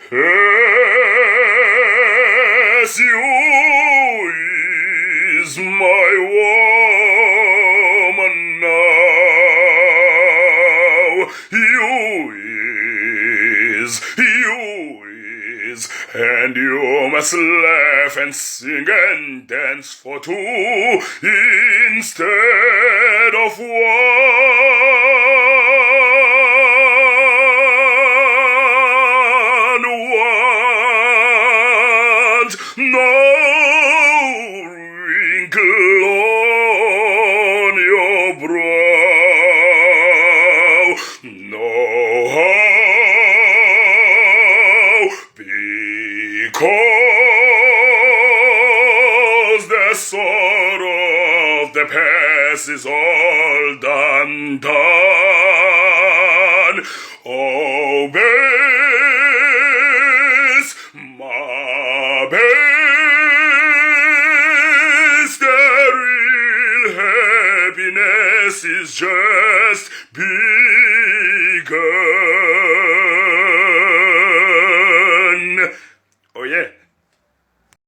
Yes, you is my woman now. You is, and you must laugh and sing and dance for two instead of one. No wrinkle on your brow, no how, because the sorrow of the past is all done. Oh, base, my base, the real happiness is just begun.